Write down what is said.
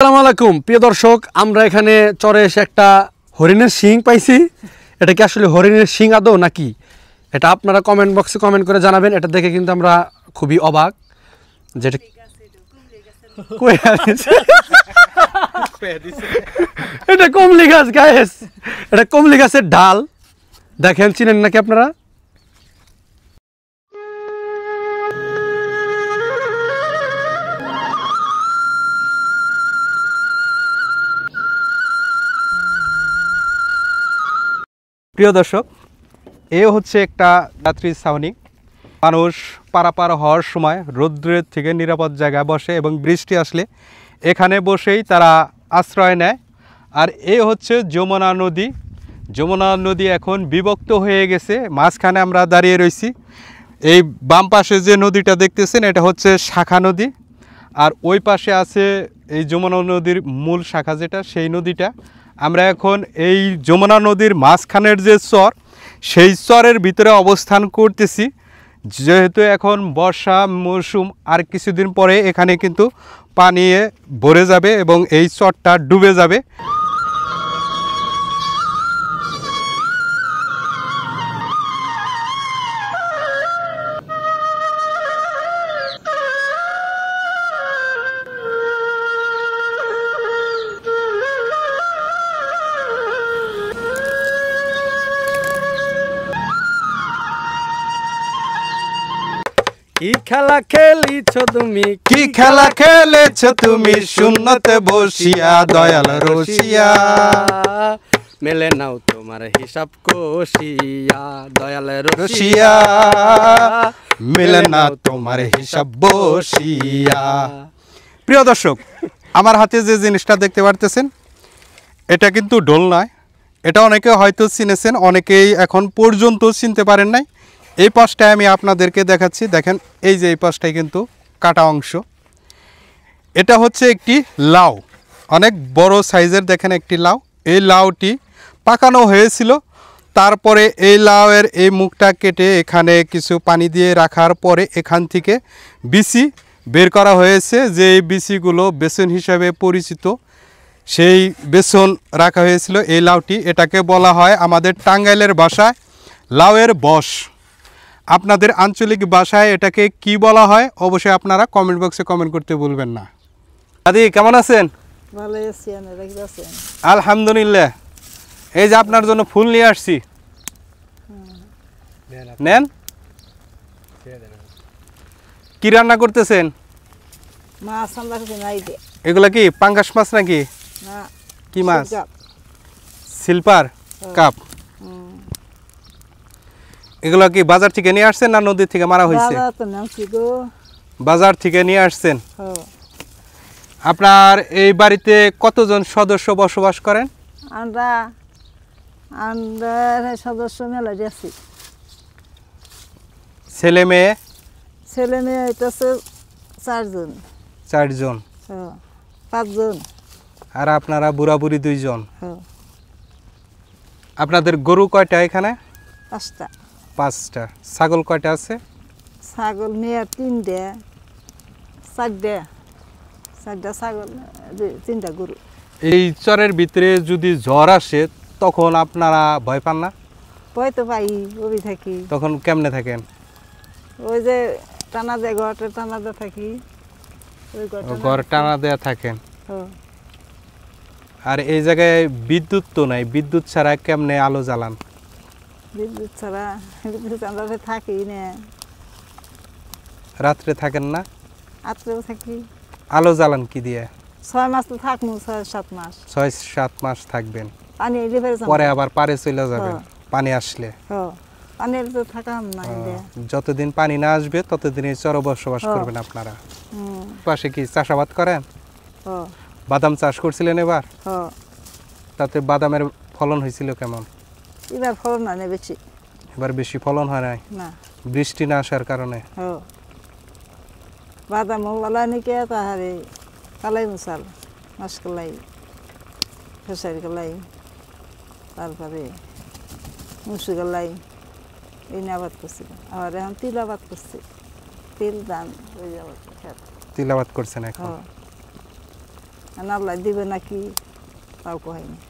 আসসালামু আলাইকুম প্রিয় দর্শক, আমরা এখানে চরে এসে একটা হরিণের শিং পাইছি। এটা কি আসলে হরিণের শিং আদৌ নাকি? এটা আপনারা কমেন্ট বক্সে কমেন্ট করে জানাবেন। এটা দেখে কিন্তু আমরা খুবই অবাক। যেটা এটা কমলি গাছ গায়েস, এটা কমলি গাছের ডাল। দেখেন, চিনেন নাকি আপনারা? প্রিয় দর্শক, এ হচ্ছে একটা যাত্রী ছাউনি। মানুষ পারাপার হওয়ার সময় রৌদ্রের থেকে নিরাপদ জায়গায় বসে এবং বৃষ্টি আসলে এখানে বসেই তারা আশ্রয় নেয়। আর এ হচ্ছে যমুনা নদী। যমুনা নদী এখন বিভক্ত হয়ে গেছে, মাঝখানে আমরা দাঁড়িয়ে রয়েছি। এই বাম পাশে যে নদীটা দেখতেছেন এটা হচ্ছে শাখা নদী, আর ওই পাশে আছে এই যমুনা নদীর মূল শাখা যেটা, সেই নদীটা। আমরা এখন এই যমুনা নদীর মাঝখানের যে চর, সেই চরের ভিতরে অবস্থান করতেছি। যেহেতু এখন বর্ষা মৌসুম, আর কিছুদিন পরে এখানে কিন্তু পানি ভরে যাবে এবং এই চরটা ডুবে যাবে। কি খেলা খেলিছ তুমি, কি খেলা খেলেছ তুমি শূন্যতে বসিয়া দয়াল রসিয়া, মেলে নাও তোমার হিসাব কষিয়া দয়াল রসিয়া, মেলে না তোমার হিসাব বসিয়া। প্রিয় দর্শক, আমার হাতে যে জিনিসটা দেখতে পারতেছেন এটা কিন্তু ঢোল নয়। এটা অনেকে হয়তো চিনেছেন, অনেকেই এখন পর্যন্ত চিনতে পারেন নাই। এই পাশটায় আমি আপনাদেরকে দেখাচ্ছি। দেখেন, এই যে এই পাশটায় কিন্তু কাটা অংশ। এটা হচ্ছে একটি লাউ, অনেক বড় সাইজের। দেখেন একটি লাউ, এই লাউটি পাকানো হয়েছিল। তারপরে এই লাউয়ের এই মুখটা কেটে এখানে কিছু পানি দিয়ে রাখার পরে এখান থেকে বিচি বের করা হয়েছে। যে এই বিচিগুলো বেসন হিসাবে পরিচিত, সেই বেসন রাখা হয়েছিল এই লাউটি। এটাকে বলা হয় আমাদের টাঙ্গাইলের ভাষায় লাউয়ের বশ। আপনাদের আঞ্চলিক ভাষায় এটাকে কি বলা হয় অবশ্যই আপনারা কমেন্ট বক্সে কমেন্ট করতে ভুলবেন না। দাদি কেমন আছেন? ভালো আছি। আলহামদুলিল্লাহ। এই যে আপনার জন্য ফুল নিয়ে আসছি, নেন। কি রান্না করতেছেন? মাছ আমরা নাই দে এগুলা কি পাঙ্গাস মাছ নাকি? না, কি মাছ? Silver cup. এগুলো কি বাজার থেকে নিয়ে আসছেন না নদী থেকে মারা হয়েছে? বাজার থেকে নিয়ে আসছেন। আপনার এই বাড়িতে কতজন সদস্য বসবাস করেন? আমরা সদস্য মেলা আছি। ছেলে মেয়ে? ছেলে মেয়ে হইতেছে 4 জন। 4 জন। 5 জন। আর আপনারা বুড়া বুড়ি 2 জন। আপনাদের গরু কয়টা এখানে? 5টা। 5টা। ছাগল কয়টা আছে? ছাগল মেয়ে 3টে, 4টে ছাগল, 3টা গরু। এই চরের ভিতরে যদি ঝড় আসে তখন আপনারা ভয় পান না? ভয় তো পাই, ওই থাকি। তখন কেমনে থাকেন? ওই যে টানা দেয়, ঘরটা টানা দিয়ে থাকি। ঘর টানা দেয়া থাকেন। আর এই জায়গায় বিদ্যুৎ তো নাই, বিদ্যুৎ ছাড়া কেমনে আলো জ্বালান? বিদ্যুৎ ছাড়া আমরা থাকি না। রাত্রে থাকেন না? রাত্রেও থাকি। আলো জ্বালান কি দিয়ে? 6 মাস তো থাকবো, 6-7 মাস। 6-7 মাস থাকবেন, পানি এলে পরে আবার পারে চলে যাবেন পানি আসলে। পানি এলে তো থাকাম না। যতদিন পানি না আসবে ততদিন এই চরে বসবাস করবেন আপনারা। পাশে কি চাষাবাদ করেন? বাদাম চাষ করছিলেন এবার? তাতে বাদামের ফলন হয়েছিল কেমন? এবার ফলন হয় না বেশি। এবার বেশি ফলন হয় নাই? না, বৃষ্টি না আসার কারণে। বাদাম বলা নাকি তাহারে কালাই মশাল, মাসকলাই, খেসারি কালাই, তারপরে মুসুর কালাই, এই নিয়ে আবাদ করছি। আর এখন তিল আবাদ করছি। তিল ধান, ওই আবাদ। তিল আবাদ করছেন এখন? আর আল্লাহ দিবে নাকি তাও কয় না